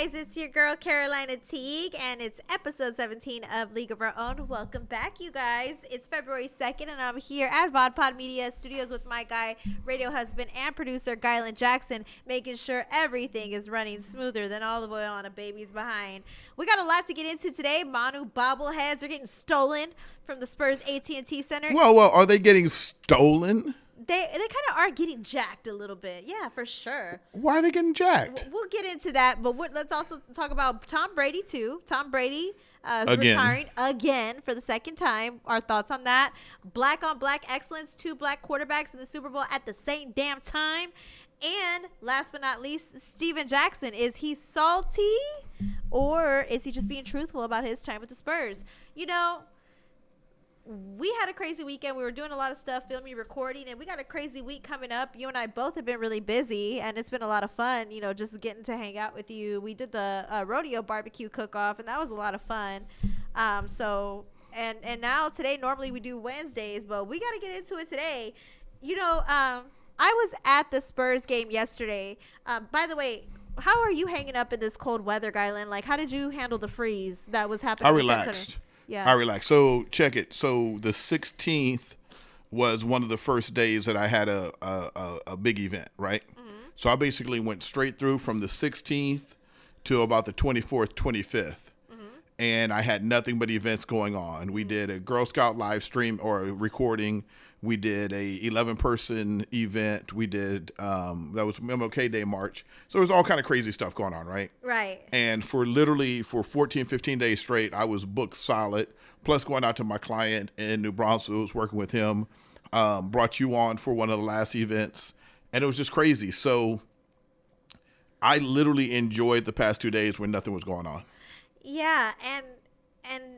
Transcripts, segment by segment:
guys, it's your girl Carolina Teague, and it's episode 17 of League of Our Own. Welcome back, you guys. It's February 2nd, and I'm here at VodPod Media Studios with my guy, radio husband and producer, Gylan Jackson, making sure everything is running smoother than olive oil on a baby's behind. We got a lot to get into today. Manu bobbleheads are getting stolen from the Spurs AT&T Center. Well, are they getting stolen? They kind of are getting jacked a little bit. Yeah, for sure. Why are they getting jacked? We'll get into that, but let's also talk about Tom Brady, too. Tom Brady is retiring again for the second time. Our thoughts on that. Black on black excellence, 2 black quarterbacks in the Super Bowl at the same damn time. And last but not least, Steven Jackson. Is he salty or is he just being truthful about his time with the Spurs? You know, we had a crazy weekend. We were doing a lot of stuff, filming, recording, and we got a crazy week coming up. You and I both have been really busy, and it's been a lot of fun, you know, just getting to hang out with you. We did the rodeo barbecue cook-off, and that was a lot of fun. And now today, normally we do Wednesdays, but we got to get into it today. You know, I was at the Spurs game yesterday. By the way, how are you hanging up in this cold weather, Gylan? Like, how did you handle the freeze that was happening? I relaxed. Yeah. I relaxed. So check it. So the 16th was one of the first days that I had a big event, right? Mm-hmm. So I basically went straight through from the 16th to about the 24th, 25th. Mm-hmm. And I had nothing but events going on. We did a Girl Scout live stream or a recording. We did a 11-person event. We did, that was MLK Day March. So there was all kind of crazy stuff going on, right? Right. And for 14, 15 days straight, I was booked solid. Plus going out to my client in New Brunswick, was working with him, brought you on for one of the last events. And it was just crazy. So I literally enjoyed the past 2 days when nothing was going on. Yeah, and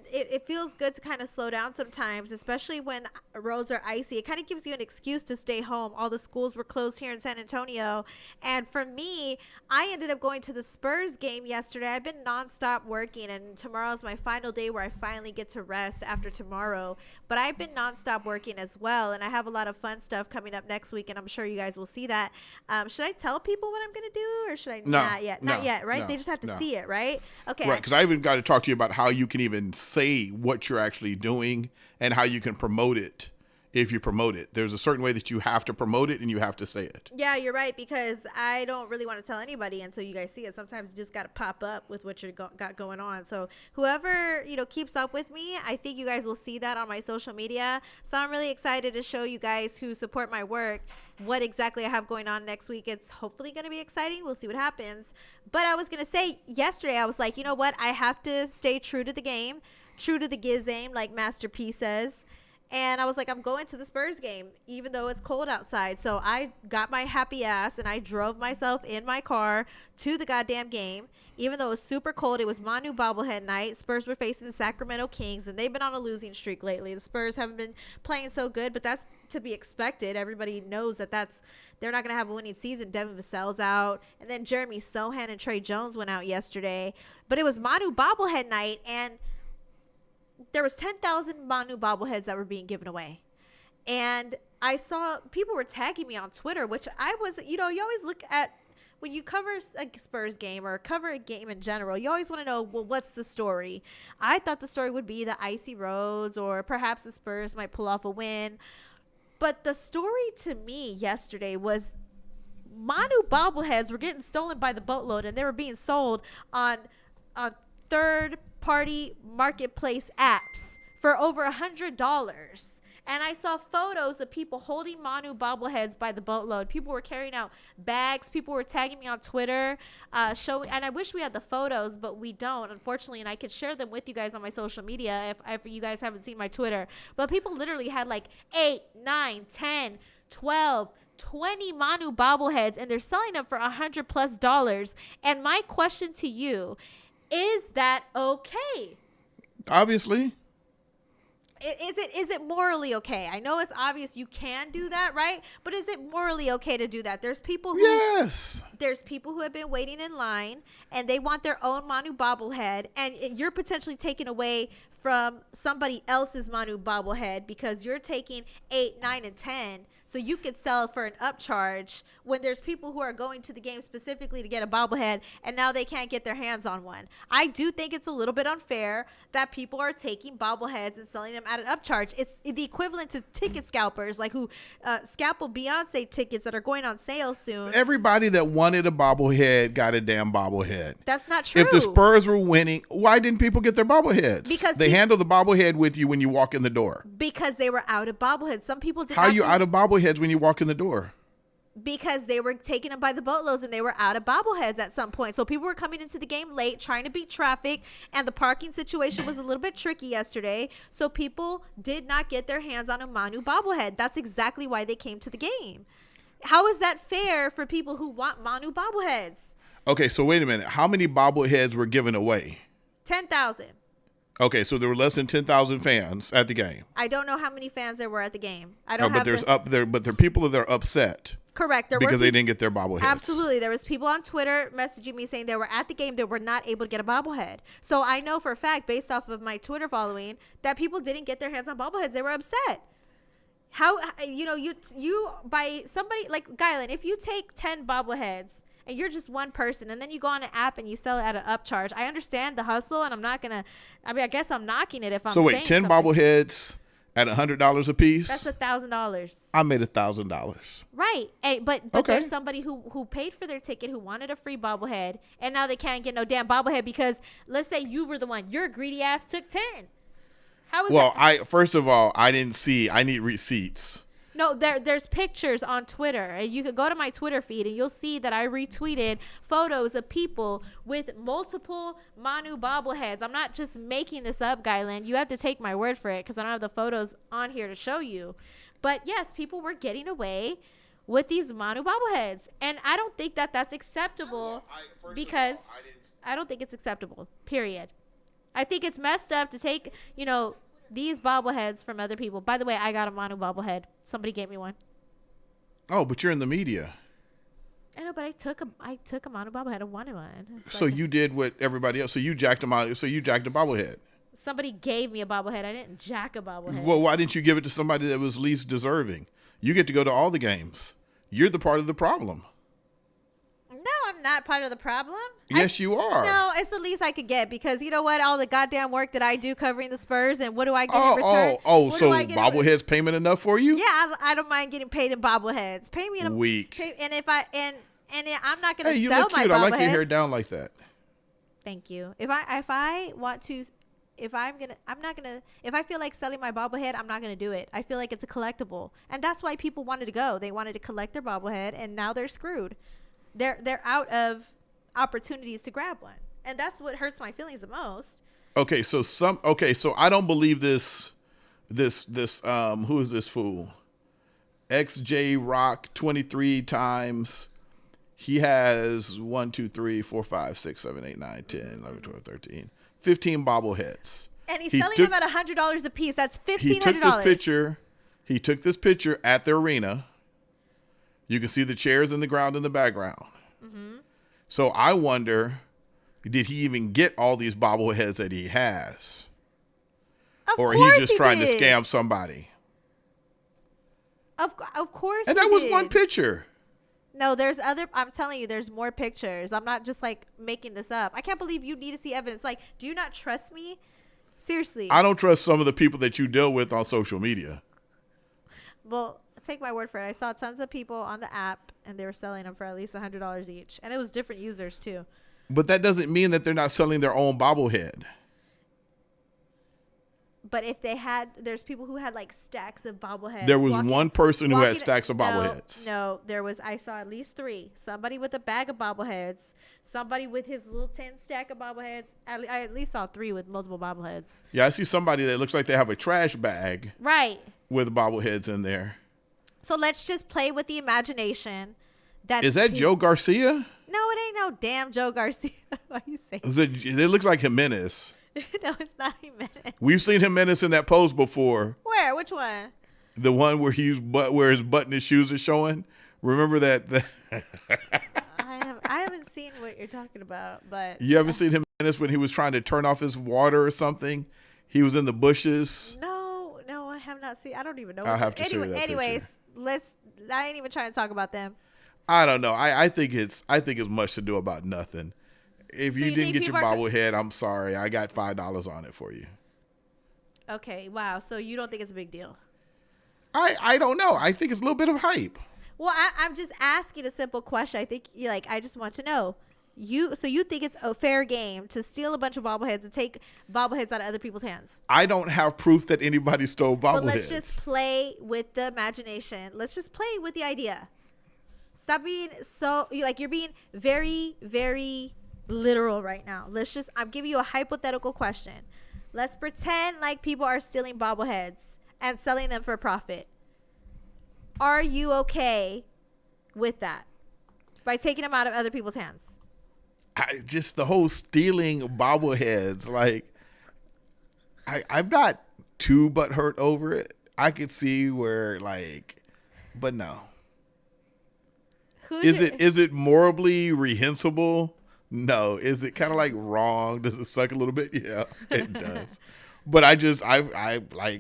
it feels good to kind of slow down sometimes, especially when roads are icy. It kind of gives you an excuse to stay home. All the schools were closed here in San Antonio. And for me, I ended up going to the Spurs game yesterday. I've been nonstop working, and tomorrow's my final day where I finally get to rest after tomorrow. But I've been nonstop working as well, and I have a lot of fun stuff coming up next week, and I'm sure you guys will see that. Should I tell people what I'm going to do, or should I not yet? Not yet, right? No, they just have to see it, right? Okay. Right, because I even got to talk to you about how you can even say what you're actually doing and how you can promote it if you promote it. There's a certain way that you have to promote it and you have to say it. Yeah, you're right, because I don't really want to tell anybody until you guys see it. Sometimes you just got to pop up with what you got going on. So whoever, you know, keeps up with me, I think you guys will see that on my social media. So I'm really excited to show you guys who support my work what exactly I have going on next week. It's hopefully going to be exciting. We'll see what happens. But I was going to say yesterday, I was like, you know what? I have to stay true to the game, true to the gizame, like Master P says. And I was like, I'm going to the Spurs game, even though it's cold outside. So I got my happy ass and I drove myself in my car to the goddamn game. Even though it was super cold, it was Manu bobblehead night. Spurs were facing the Sacramento Kings, and they've been on a losing streak lately. The Spurs haven't been playing so good, but that's to be expected. Everybody knows that they're not going to have a winning season. Devin Vassell's out. And then Jeremy Sohan and Trey Jones went out yesterday. But it was Manu bobblehead night, and there was 10,000 Manu bobbleheads that were being given away. And I saw people were tagging me on Twitter, which I was, you know, you always look at when you cover a Spurs game or cover a game in general, you always want to know, well, what's the story? I thought the story would be the icy roads, or perhaps the Spurs might pull off a win. But the story to me yesterday was Manu bobbleheads were getting stolen by the boatload, and they were being sold on third-party marketplace apps for over $100. And I saw photos of people holding Manu bobbleheads by the boatload. People were carrying out bags. People were tagging me on Twitter, showing. And I wish we had the photos, but we don't, unfortunately. And I could share them with you guys on my social media if you guys haven't seen my Twitter. But people literally had like 8, 9, 10, 12, 20 Manu bobbleheads, and they're selling them for $100+. And my question to you, is that okay? Obviously. Is it morally okay? I know it's obvious you can do that, right? But is it morally okay to do that? There's people who have been waiting in line, and they want their own Manu bobblehead, and you're potentially taking away from somebody else's Manu bobblehead because you're taking 8, 9, and 10. So you could sell for an upcharge when there's people who are going to the game specifically to get a bobblehead and now they can't get their hands on one. I do think it's a little bit unfair that people are taking bobbleheads and selling them at an upcharge. It's the equivalent to ticket scalpers, like who scalpel Beyonce tickets that are going on sale soon. Everybody that wanted a bobblehead got a damn bobblehead. That's not true. If the Spurs were winning, why didn't people get their bobbleheads? Because they handle the bobblehead with you when you walk in the door. Because they were out of bobbleheads. Some people did How not are you out of bobbleheads when you walk in the door? Because they were taking them by the boatloads and they were out of bobbleheads at some point. So people were coming into the game late, trying to beat traffic, and the parking situation was a little bit tricky yesterday. So people did not get their hands on a Manu bobblehead. That's exactly why they came to the game. How is that fair for people who want Manu bobbleheads? Okay, so wait a minute. How many bobbleheads were given away? 10,000. Okay, so there were less than 10,000 fans at the game. I don't know how many fans there were at the game. I don't but have but there are people that are upset. Correct. Because they didn't get their bobbleheads. Absolutely. There was people on Twitter messaging me saying they were at the game. They were not able to get a bobblehead. So I know for a fact, based off of my Twitter following, that people didn't get their hands on bobbleheads. They were upset. How, you by somebody like Gylan, if you take 10 bobbleheads and you're just one person and then you go on an app and you sell it at an upcharge, I understand the hustle and I'm not going to, I guess I'm knocking it if I'm saying 10 something. Bobbleheads at $100 a piece. That's $1,000. I made $1,000. Right. But okay. There's somebody who paid for their ticket, who wanted a free bobblehead, and now they can't get no damn bobblehead because let's say you were the one. Your greedy ass took 10. How is that? First of all, I didn't see. I need receipts. No, there's pictures on Twitter, and you could go to my Twitter feed, and you'll see that I retweeted photos of people with multiple Manu bobbleheads. I'm not just making this up, Gylan. You have to take my word for it because I don't have the photos on here to show you. But yes, people were getting away with these Manu bobbleheads, and I don't think that that's acceptable because I don't think it's acceptable. Period. I think it's messed up to take, these bobbleheads from other people. By the way, I got a Manu bobblehead. Somebody gave me one. Oh, but you're in the media. I know, but I took a Manu bobblehead. I wanted one. So you did what everybody else. So you jacked a bobblehead. Somebody gave me a bobblehead. I didn't jack a bobblehead. Well, why didn't you give it to somebody that was least deserving? You get to go to all the games. You're the part of the problem. No, I'm not part of the problem. Yes, you are. No, it's the least I could get because you know what? All the goddamn work that I do covering the Spurs, and what do I get in return? So bobbleheads payment enough for you? Yeah, I don't mind getting paid in bobbleheads. Pay me in a week. And if I'm not going to you sell look my cute. bobblehead. I like your hair down like that. Thank you. If I feel like selling my bobblehead, I'm not gonna do it. I feel like it's a collectible, and that's why people wanted to go. They wanted to collect their bobblehead, and now they're screwed. They're out of opportunities to grab one, and that's what hurts my feelings the most. Okay, so I don't believe this who is this fool? XJ Rock 23 times. He has 1, 2, 3, 4, 5, 6, 7, 8, 9, 10, 11, 12, 13, 15 bobbleheads. And he's selling them at $100 a piece. That's $1,500. He took this picture at the arena. You can see the chairs in the ground in the background. Mm-hmm. So I wonder, did he even get all these bobbleheads that he has? Or he's just trying to scam somebody? Of course. And that was one picture. No, I'm telling you, there's more pictures. I'm not just like making this up. I can't believe you need to see evidence. Like, do you not trust me? Seriously. I don't trust some of the people that you deal with on social media. Well, take my word for it. I saw tons of people on the app and they were selling them for at least $100 each. And it was different users too. But that doesn't mean that they're not selling their own bobblehead. But if there's people who had like stacks of bobbleheads. There was one person who had stacks of bobbleheads. No, I saw at least 3. Somebody with a bag of bobbleheads. Somebody with his little 10 stack of bobbleheads. I at least saw 3 with multiple bobbleheads. Yeah, I see somebody that looks like they have a trash bag. Right. With bobbleheads in there. So let's just play with the imagination. Is that Joe Garcia? No, it ain't no damn Joe Garcia. What are you saying? It looks like Jimenez. No, it's not Jimenez. We've seen Jimenez in that pose before. Where? Which one? The one where where his butt and his shoes are showing. Remember that? I haven't seen what you're talking about, but you haven't seen Jimenez when he was trying to turn off his water or something. He was in the bushes. No, I have not seen. I don't even know. I'll have to show you that anyways, picture. I ain't even trying to talk about them. I don't know. I think it's much to do about nothing. If So you you didn't think get your people are bobblehead, I'm sorry. I got $5 on it for you. Okay, wow. So you don't think it's a big deal? I don't know. I think it's a little bit of hype. Well, I'm just asking a simple question. I think I just want to know. You think it's a fair game to steal a bunch of bobbleheads and take bobbleheads out of other people's hands? I don't have proof that anybody stole bobbleheads. But let's just play with the imagination. Let's just play with the idea. Stop being you're being very, very literal right now. I'm giving you a hypothetical question. Let's pretend like people are stealing bobbleheads and selling them for profit. Are you okay with that? By taking them out of other people's hands? Just the whole stealing bobbleheads, like I'm not too butthurt over it. I could see where but no. Is it morally reprehensible? No. Is it kind of like wrong? Does it suck a little bit? Yeah, it does. But I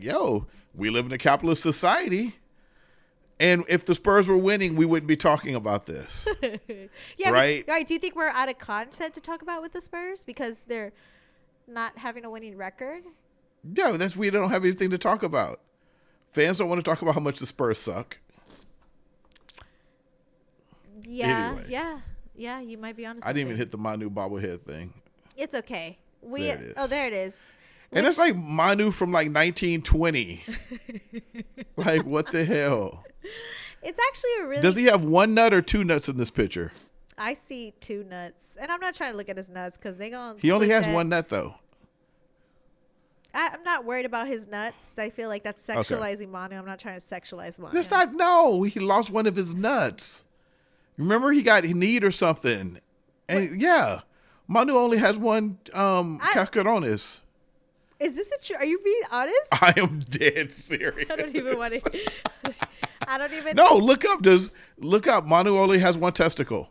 yo, we live in a capitalist society. And if the Spurs were winning, we wouldn't be talking about this. Yeah, right? Right. Do you think we're out of content to talk about with the Spurs because they're not having a winning record? Yeah, we don't have anything to talk about. Fans don't want to talk about how much the Spurs suck. Yeah, anyway. yeah. You might be honest. I didn't even hit the Manu bobblehead thing. It's okay. There it is. Oh, there it is. And it's like Manu from 1920. Like, what the hell? It's actually a really. Does he have one nut or two nuts in this picture? I see two nuts, and I'm not trying to look at his nuts because they gonna. He only has one nut though. I'm not worried about his nuts. I feel like that's sexualizing Manu. I'm not trying to sexualize Manu. That's not. No, he lost one of his nuts. Remember, he got kneed or something, and yeah, Manu only has one cascarones. Is this a true? Are you being honest? I am dead serious. I don't even want to. I don't even. No, look up. Manu only has one testicle.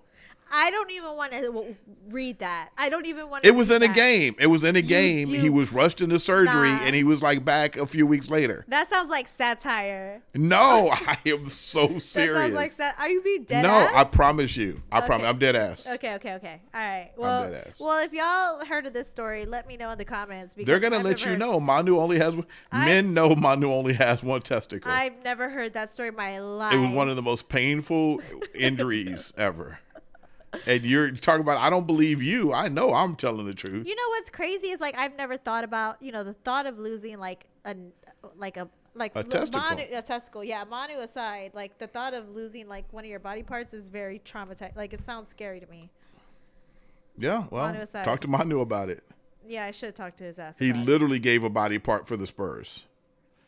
I don't even want to read that. I don't even want to. It was in a game. It was in a game. He was rushed into surgery and he was back a few weeks later. That sounds like satire. No, I am so serious. That sounds like Are you being dead No, ass? I promise you. I promise. I'm dead ass. Okay. All right. Well, I'm dead ass. Well, if y'all heard of this story, let me know in the comments. Because they're gonna let you know. Manu only has. Men know Manu only has one testicle. I've never heard that story in my life. It was one of the most painful injuries ever. And you're talking about, I don't believe you. I know I'm telling the truth. You know what's crazy is I've never thought about, the thought of losing a testicle. A testicle. Yeah, Manu aside, the thought of losing one of your body parts is very traumatizing. It sounds scary to me. Yeah, well, talk to Manu about it. Yeah, I should talk to his ass. He literally gave a body part for the Spurs.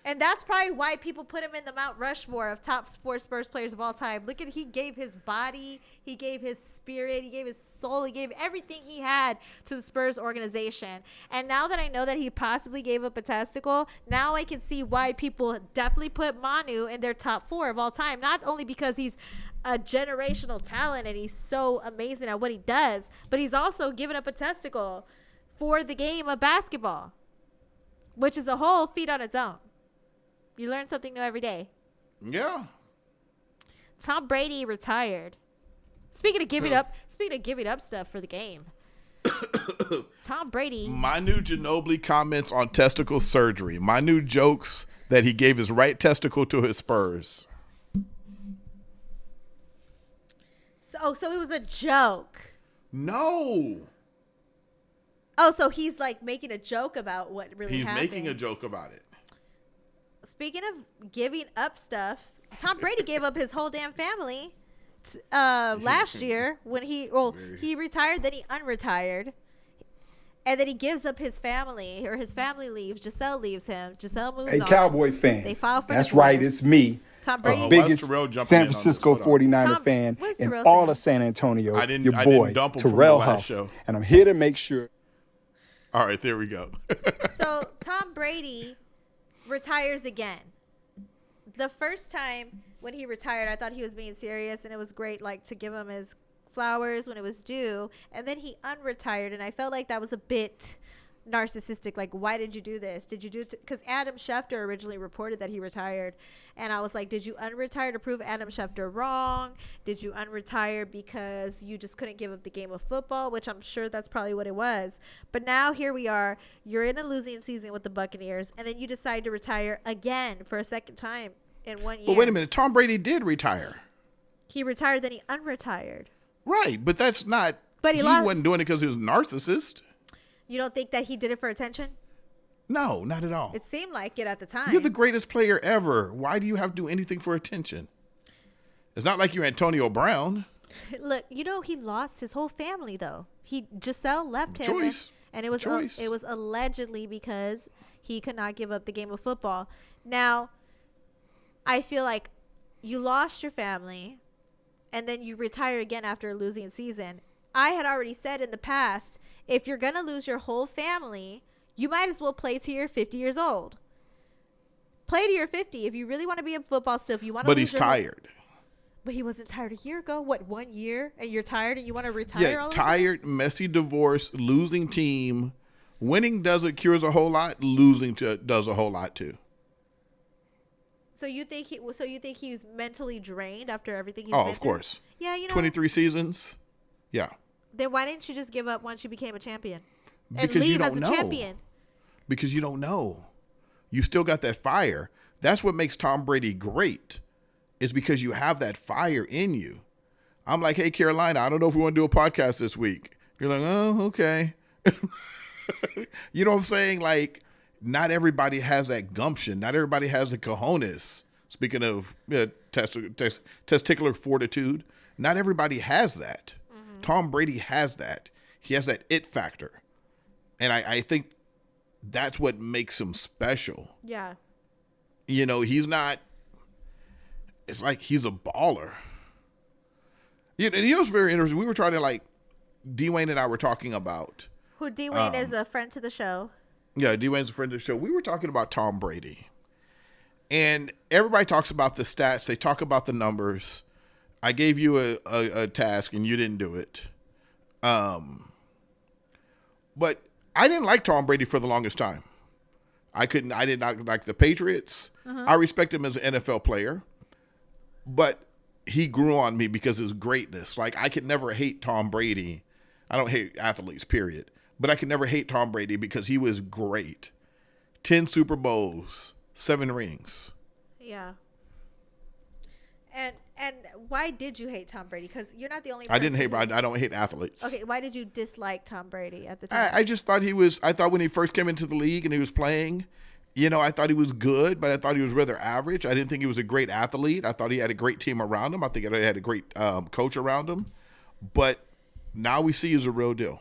And that's probably why people put him in the Mount Rushmore of top 4 Spurs players of all time. Look he gave his body, he gave his spirit, he gave his soul, he gave everything he had to the Spurs organization. And now that I know that he possibly gave up a testicle, now I can see why people definitely put Manu in their top 4 of all time. Not only because he's a generational talent and he's so amazing at what he does, but he's also given up a testicle for the game of basketball, which is a whole feat on its own. You learn something new every day. Yeah. Tom Brady retired. Speaking of giving up stuff for the game. Tom Brady. Manu Ginobili comments on testicle surgery. Manu jokes that he gave his right testicle to his Spurs. So it was a joke. No. Oh, so he's making a joke about what really happened. He's making a joke about it. Speaking of giving up stuff, Tom Brady gave up his whole damn family last year when he retired, then he unretired, and then he gives up his family, or his family leaves. Giselle leaves him. Giselle moves on. Hey, Cowboy fans. They file for That's divorce. right. It's me. Tom Brady. Biggest San Francisco 49er fan in all of San Antonio. Your boy, Terrell Huff. And I'm here to make sure. All right, there we go. So Tom Brady retires again. The first time when he retired, I thought he was being serious, and it was great, to give him his flowers when it was due. And then he unretired, and I felt like that was a bit narcissistic. Like, why did you do this? Did you do it? Because Adam Schefter originally reported that he retired. And I was like, did you unretire to prove Adam Schefter wrong? Did you unretire because you just couldn't give up the game of football? Which I'm sure that's probably what it was. But now here we are. You're in a losing season with the Buccaneers. And then you decide to retire again for a second time in 1 year. But wait a minute. Tom Brady did retire. He retired, then he unretired. Right. But that's not. But he wasn't doing it because he was a narcissist. You don't think that he did it for attention? No, not at all. It seemed like it at the time. You're the greatest player ever. Why do you have to do anything for attention? It's not like you're Antonio Brown. Look, he lost his whole family though. Giselle left him, and it was allegedly because he could not give up the game of football. Now, I feel like you lost your family, and then you retire again after a losing season. I had already said in the past, if you're going to lose your whole family, you might as well play till you're 50 years old. Play till you're 50. If you really want to be in football still, if you want to But he's tired. But he wasn't tired a year ago. What, 1 year? And you're tired and you want to retire? Yeah, tired, messy divorce, losing team. Winning cures a whole lot. Losing does a whole lot too. So you think he was mentally drained after everything he's been through? Of course. Yeah, 23 seasons. Yeah. Then why didn't you just give up once you became a champion? And because leave as a champion? Because you don't know. You still got that fire. That's what makes Tom Brady great. Is because you have that fire in you. I'm like, hey, Carolina, I don't know if we want to do a podcast this week. You're like, oh, okay. You know what I'm saying? Like, not everybody has that gumption. Not everybody has the cojones. Speaking of testicular fortitude, not everybody has that. Mm-hmm. Tom Brady has that. He has that it factor. And I think that's what makes him special. Yeah. He's not, it's like he's a baller. It was very interesting. We were trying to Dwayne and I were talking about. Who Dwayne is a friend to the show. Yeah, Dwayne's a friend of the show. We were talking about Tom Brady. And everybody talks about the stats. They talk about the numbers. I gave you a task and you didn't do it. But I didn't like Tom Brady for the longest time. I did not like the Patriots. Uh-huh. I respect him as an NFL player. But he grew on me because of his greatness. I could never hate Tom Brady. I don't hate athletes, period. But I could never hate Tom Brady because he was great. 10 Super Bowls, 7 rings. Yeah. And why did you hate Tom Brady? Because you're not the only person. I didn't hate. I don't hate athletes. Okay, why did you dislike Tom Brady at the time? I just thought I thought when he first came into the league and he was playing, I thought he was good, but I thought he was rather average. I didn't think he was a great athlete. I thought he had a great team around him. I think he had a great coach around him. But now we see he's a real deal.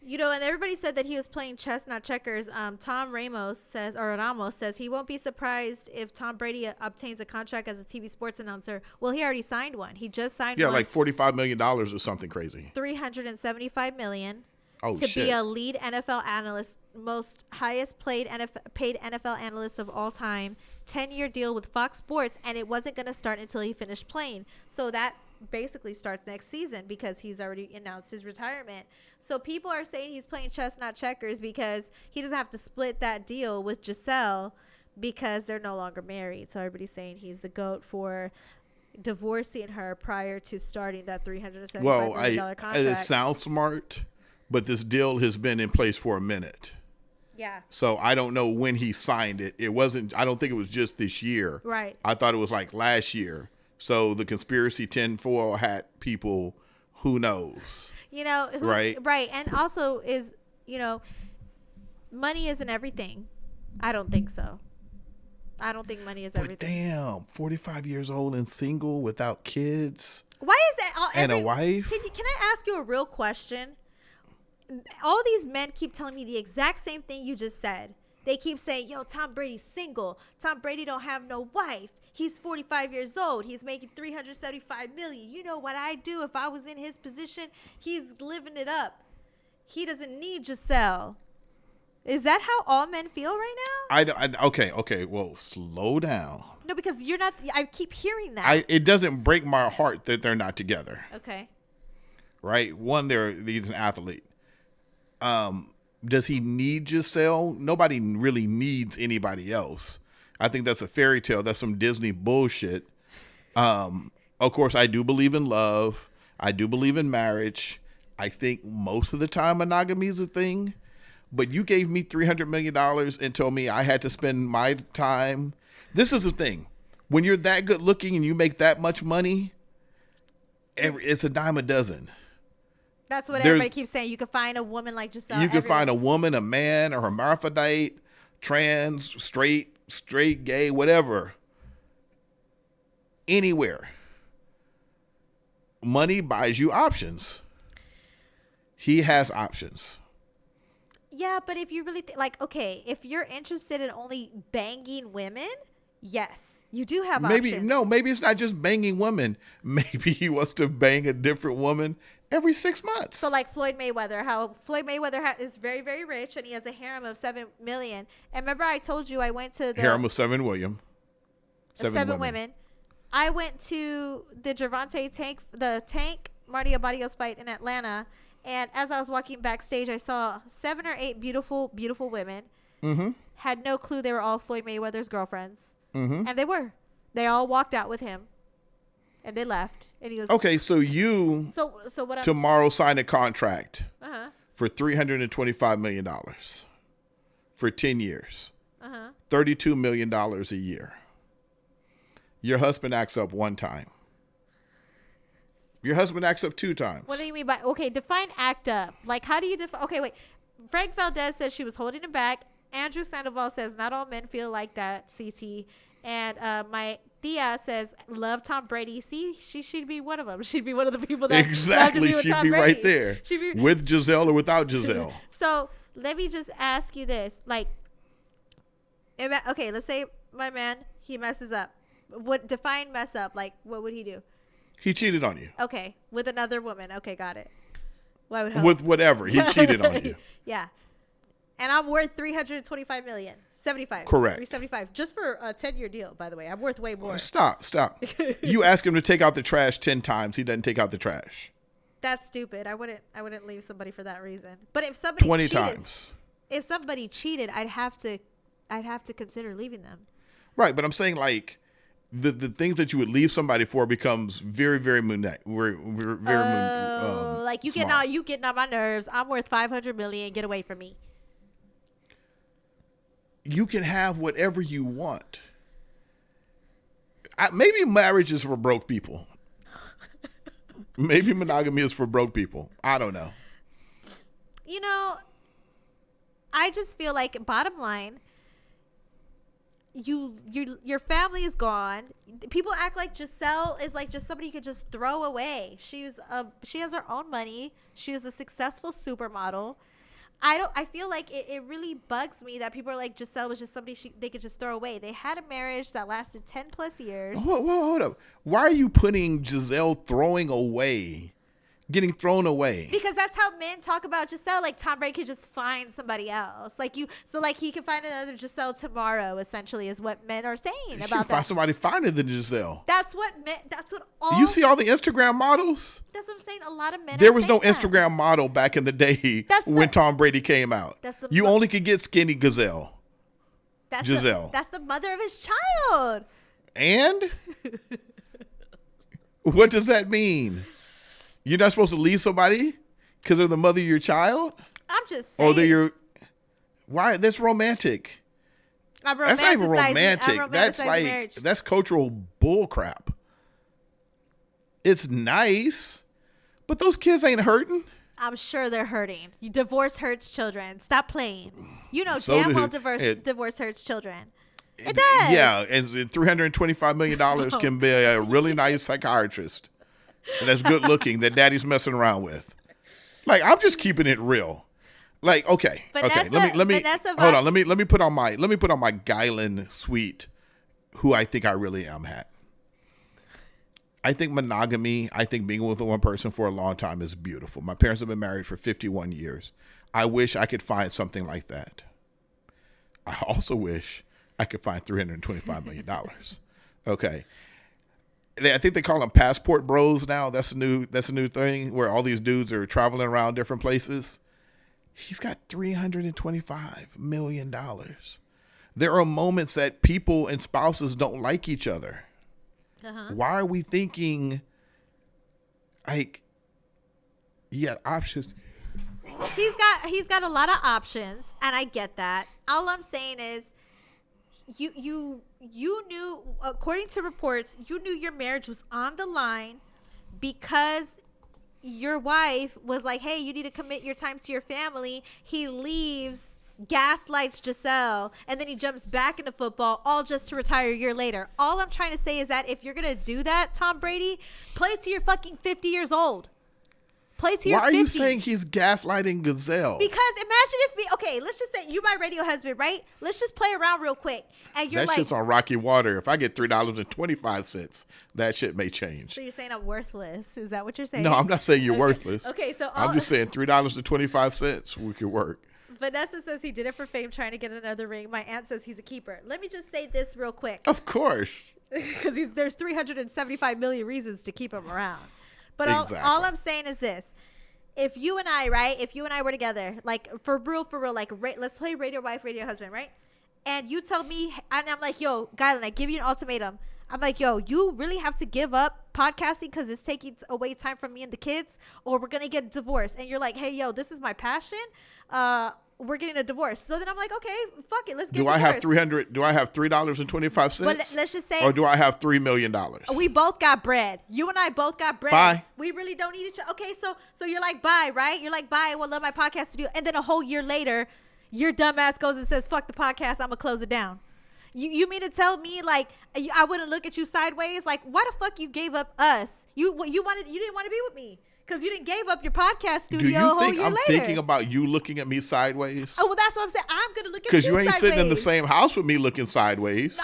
And everybody said that he was playing chess, not checkers. Tom Ramos says he won't be surprised if Tom Brady obtains a contract as a TV sports announcer. Well, he already signed one. He just signed one. Yeah, like $45 million or something crazy. $375 million. Oh, to be a lead NFL analyst, most highest paid NFL analyst of all time. 10-year deal with Fox Sports, and it wasn't going to start until he finished playing. So that basically starts next season because he's already announced his retirement. So people are saying he's playing chess, not checkers, because he doesn't have to split that deal with Giselle because they're no longer married. So everybody's saying he's the GOAT for divorcing her prior to starting that $375 million contract. It sounds smart, but this deal has been in place for a minute. Yeah. So I don't know when he signed it. I don't think it was just this year. Right. I thought it was last year. So the conspiracy tinfoil hat people, who knows? Right. Right. And also is, money isn't everything. I don't think so. I don't think money is everything. Damn, 45 years old and single without kids. Why is that? And a wife? Can I ask you a real question? All these men keep telling me the exact same thing you just said. They keep saying, Tom Brady's single. Tom Brady don't have no wife. He's 45 years old. He's making $375 million. You know what I'd do if I was in his position? He's living it up. He doesn't need Giselle. Is that how all men feel right now? Okay. Well, slow down. No, because you're not. I keep hearing that. It doesn't break my heart that they're not together. Okay. Right? One, he's an athlete. Does he need Giselle? Nobody really needs anybody else. I think that's a fairy tale. That's some Disney bullshit. Of course, I do believe in love. I do believe in marriage. I think most of the time monogamy is a thing. But you gave me $300 million and told me I had to spend my time. This is the thing. When you're that good looking and you make that much money, it's a dime a dozen. That's what everybody keeps saying. You can find a woman like Giselle. You can find a woman, a man, a hermaphrodite, trans, straight, gay, whatever. Anywhere. Money buys you options. He has options. Yeah, but if you really okay, if you're interested in only banging women, yes. You do have options. Maybe it's not just banging women. Maybe he wants to bang a different woman every 6 months. So like Floyd Mayweather, how Floyd Mayweather is very, very rich and he has a harem of 7 million. And remember I told you I went to the harem of 7 William. 7 women. I went to the Tank Marty Abadios fight in Atlanta. And as I was walking backstage, I saw 7 or 8 beautiful, beautiful women. Mm-hmm. Had no clue they were all Floyd Mayweather's girlfriends. Mm-hmm. And they were. They all walked out with him. And they left. And he was okay. So you so what? Tomorrow sign a contract for $325 million for 10 years. $32 million a year. Your husband acts up 1 time. Your husband acts up 2 times. What do you mean by define act up? Like how do you define? Okay, wait. Frank Valdez says she was holding him back. Andrew Sandoval says not all men feel like that. CT. And my Thea says, love Tom Brady. See, she'd be one of them. She'd be one of the people that exactly. She'd be Brady. Right there. With Giselle or without Giselle. So let me just ask you this. Like, okay, let's say my man, he messes up. What define mess up? Like, what would he do? He cheated on you. Okay. With another woman. Okay, got it. Well, I would hope. With whatever. He cheated on you. Yeah. And I'm worth $325 million. 75. Correct. 375. Just for a 10-year deal, by the way. I'm worth way more. Stop. You ask him to take out the trash 10 times. He doesn't take out the trash. That's stupid. I wouldn't leave somebody for that reason. But if somebody 20 cheated, times. If somebody cheated, I'd have to consider leaving them. Right, but I'm saying like the things that you would leave somebody for becomes very, very like you getting on my nerves. I'm worth $500 million. Get away from me. You can have whatever you want. Maybe marriage is for broke people. Maybe monogamy is for broke people. I don't know. You know, I just feel like bottom line, your family is gone. People act like Giselle is like just somebody you could just throw away. She has her own money. She was a successful supermodel. I feel like it really bugs me that people are like Giselle was just somebody they could just throw away. They had a marriage that lasted 10 plus years. Hold up. Why are you putting Giselle getting thrown away? Because that's how men talk about Giselle. Like Tom Brady could just find somebody else. So he can find another Giselle tomorrow. Essentially, is what men are saying about that. Find somebody finer than Giselle. That's what all. You see all the Instagram models? That's what I'm saying. A lot of men. There was no Instagram model back in the day when Tom Brady came out. You only could get skinny Giselle. Giselle. That's the mother of his child. And what does that mean? You're not supposed to leave somebody because they're the mother of your child? I'm just saying. Or they're your... Why? That's romantic. That's not even romantic. That's cultural bullcrap. It's nice, but those kids ain't hurting. I'm sure they're hurting. Divorce hurts children. Stop playing. You know damn well divorce hurts children. It does. Yeah, and $325 million can be a really nice psychiatrist. And that's good looking that daddy's messing around with. Like, I'm just keeping it real. Like, okay. Let me hold on. Let me put on my Guyland suite who I think I really am at. I think monogamy, being with one person for a long time is beautiful. My parents have been married for 51 years. I wish I could find something like that. I also wish I could find $325 million. Okay. I think they call them passport bros now. That's a new thing where all these dudes are traveling around different places. He's got $325 million. There are moments that people and spouses don't like each other. Why are we thinking, like, he had options? He's got a lot of options, and I get that. All I'm saying is, you knew, according to reports, you knew your marriage was on the line because your wife was like, hey, you need to commit your time to your family. He leaves, gaslights Giselle, and then he jumps back into football, all just to retire a year later. All I'm trying to say is that if you're going to do that, Tom Brady, play to your fucking 50 years old. Play to your 50. Why are you saying he's gaslighting Giselle? Because imagine if okay, let's just say you my radio husband, right? Let's just play around real quick. And you're that shit's on rocky water. If I get $3.25, that shit may change. So you're saying I'm worthless? Is that what you're saying? No, I'm not saying you're worthless. Okay, so I'm just saying $3.25 we could work. Vanessa says he did it for fame, trying to get another ring. My aunt says he's a keeper. Let me just say this real quick. Of course. Because there's 375 million reasons to keep him around. But exactly. all I'm saying is this. If you and I were together, like for real, like let's play radio wife, radio husband, right? And you tell me, and I'm like, yo, Gylan, I give you an ultimatum. I'm like, yo, you really have to give up podcasting because it's taking away time from me and the kids, or we're going to get divorced. And you're like, hey, yo, this is my passion. We're getting a divorce. So then I'm like, okay, fuck it. Let's get a divorce. Do I have $3.25? But let's just say. Or do I have $3 million? We both got bread. You and I both got bread. Bye. We really don't need each other. Okay, so you're like, bye, right? You're like, bye. Well, love my podcast to do. And then a whole year later, your dumb ass goes and says, fuck the podcast. I'm going to close it down. You mean to tell me, like, I wouldn't look at you sideways? Like, why the fuck you gave up us? You didn't want to be with me. Because you didn't give up your podcast studio a whole year later. Do you think I'm thinking about you looking at me sideways? Oh, well, that's what I'm saying. I'm going to look at you sideways. Because you ain't sitting in the same house with me looking sideways.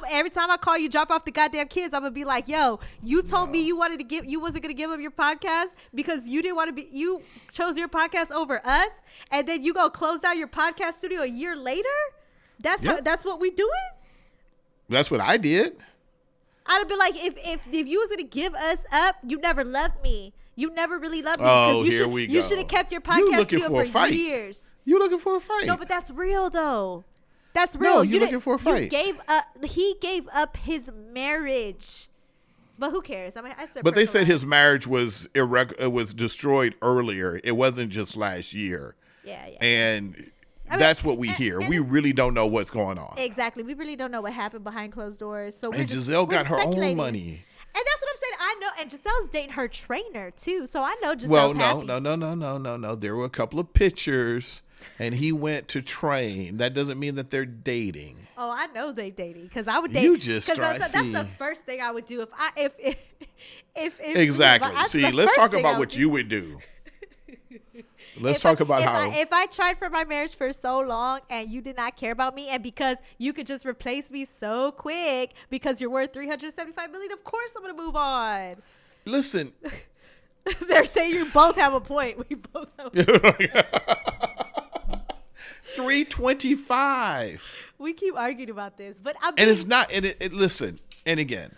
Every time I call you, drop off the goddamn kids, I'm going to be like, yo, you told me you wasn't going to give up your podcast because you didn't want to be, you chose your podcast over us. And then you go close down your podcast studio a year later? That's what we doing? That's what I did. I'd have been like, if you was going to give us up, you never loved me. You never really loved me. Oh, here we go. You should have kept your podcast studio for years. You looking for a fight? No, but that's real though. That's real. No, you looking for a fight. He gave up his marriage. But who cares? I mean, but they said his marriage was destroyed earlier. It wasn't just last year. Yeah. And that's what we hear. We really don't know what's going on. Exactly. We really don't know what happened behind closed doors. So and Giselle got her own money. And that's what I'm saying. I know. And Giselle's dating her trainer, too. So I know Giselle's happy. No. There were a couple of pictures, and he went to train. That doesn't mean that they're dating. Oh, I know they dating. Because I would date. You just try. That's the first thing I would do if exactly. See, let's talk about what you would do. Let's talk about how. If I tried for my marriage for so long and you did not care about me, and because you could just replace me so quick because you're worth $375 million, of course I'm going to move on. Listen. They're saying you both have a point. We both have a point. $325. We keep arguing about this, but and it's not. And it listen. And again,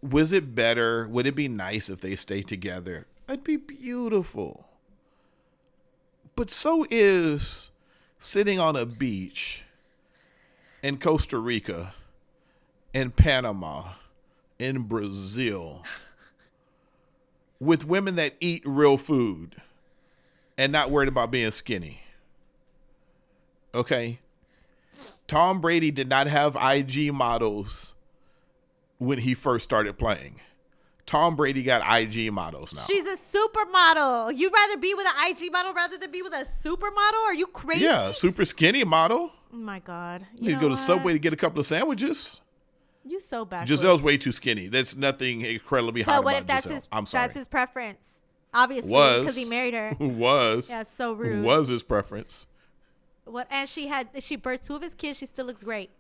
was it better? Would it be nice if they stayed together? It'd be beautiful. But so is sitting on a beach in Costa Rica, in Panama, in Brazil, with women that eat real food and not worried about being skinny. Okay? Tom Brady did not have IG models when he first started playing. Tom Brady got IG models now. She's a supermodel. You'd rather be with an IG model rather than be with a supermodel? Are you crazy? Yeah, super skinny model. Oh my God. You need to go to Subway to get a couple of sandwiches. You so backwards. Giselle's way too skinny. That's nothing incredibly hot about Giselle. I'm sorry. That's his preference. Obviously, because he married her. Was. Yeah, so rude. Was his preference. What? And she birthed 2 of his kids. She still looks great.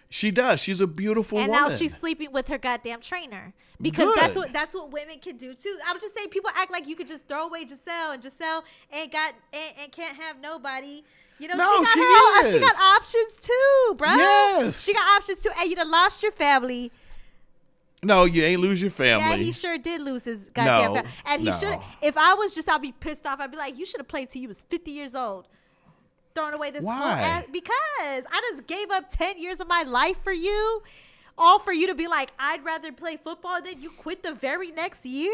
She does. She's a beautiful woman. And now she's sleeping with her goddamn trainer. Because that's what women can do too. I'm just saying, people act like you could just throw away Giselle, and Giselle ain't can't have nobody. You know, no, she got options too, bro. Yes. She got options too. And you done lost your family. No, you ain't lose your family. Yeah, he sure did lose his goddamn family. And he should. If I was just, I'd be pissed off. I'd be like, you should have played till you was 50 years old. Throwing away this whole ass. Because I just gave up 10 years of my life for you. All for you to be like, I'd rather play football than you quit the very next year?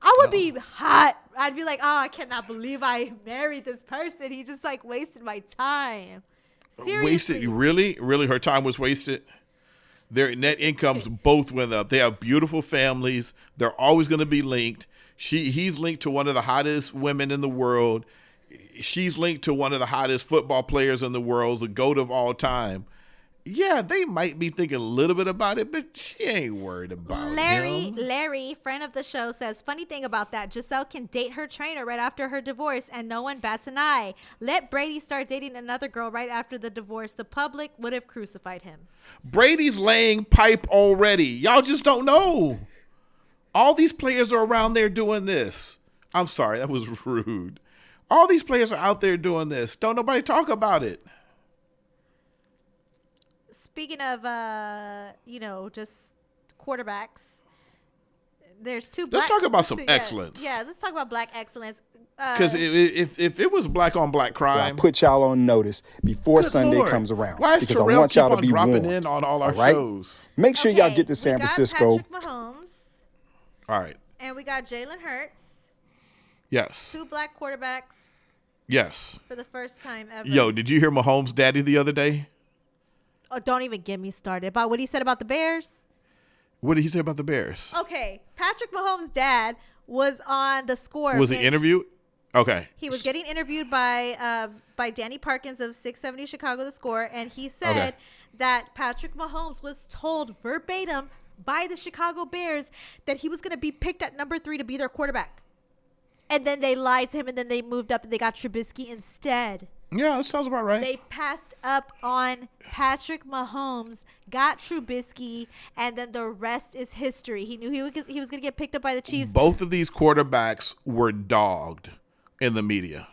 I would be hot. I'd be like, oh, I cannot believe I married this person. He just like wasted my time. Seriously. Wasted? Really? Her time was wasted? Their net incomes both went up. They have beautiful families. They're always going to be linked. He's linked to one of the hottest women in the world. She's linked to one of the hottest football players in the world, the GOAT of all time. Yeah, they might be thinking a little bit about it, but she ain't worried about him. Larry, friend of the show, says, funny thing about that, Giselle can date her trainer right after her divorce and no one bats an eye. Let Brady start dating another girl right after the divorce. The public would have crucified him. Brady's laying pipe already. Y'all just don't know. All these players are around there doing this. I'm sorry, that was rude. All these players are out there doing this. Don't nobody talk about it. Speaking of, just quarterbacks, there's two black. Let's talk about some excellence. Yeah, let's talk about black excellence. Because if it was black on black crime, I'll put y'all on notice before Sunday comes around. Why is because Terrell I want y'all to be dropping warned, in on all our shows? Make sure y'all get to San Francisco. Patrick Mahomes. All right. And we got Jalen Hurts. Yes. Two black quarterbacks. Yes. For the first time ever. Yo, did you hear Mahomes' daddy the other day? Oh, don't even get me started about what he said about the Bears. What did he say about the Bears? Okay, Patrick Mahomes' dad was on the Score. Was he interviewed? Okay. He was getting interviewed by Danny Parkins of 670 Chicago, the Score, and he said that Patrick Mahomes was told verbatim by the Chicago Bears that he was going to be picked at number 3 to be their quarterback. And then they lied to him, and then they moved up and they got Trubisky instead. Yeah, that sounds about right. They passed up on Patrick Mahomes, got Trubisky, and then the rest is history. He knew he was going to get picked up by the Chiefs. Both of these quarterbacks were dogged in the media,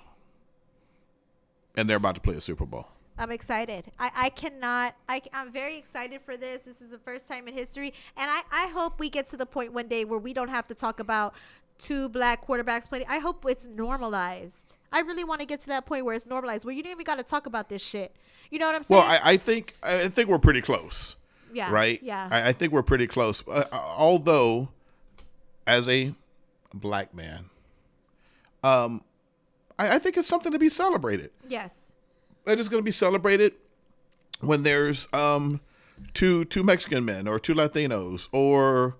and they're about to play a Super Bowl. I'm excited. I'm very excited for this. This is the first time in history, and I hope we get to the point one day where we don't have to talk about two black quarterbacks playing. I hope it's normalized. I really want to get to that point where it's normalized, where you don't even got to talk about this shit. You know what I'm saying? Well, I think we're pretty close. Yeah. Right? Yeah. I think we're pretty close. Although, as a black man, I think it's something to be celebrated. Yes. It is going to be celebrated when there's two Mexican men or two Latinos or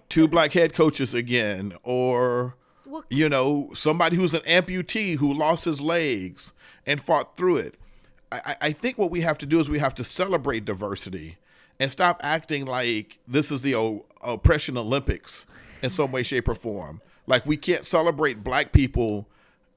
two black head coaches again, or somebody who's an amputee who lost his legs and fought through it. I think what we have to do is we have to celebrate diversity and stop acting like this is the oppression Olympics in some way, shape, or form. Like we can't celebrate black people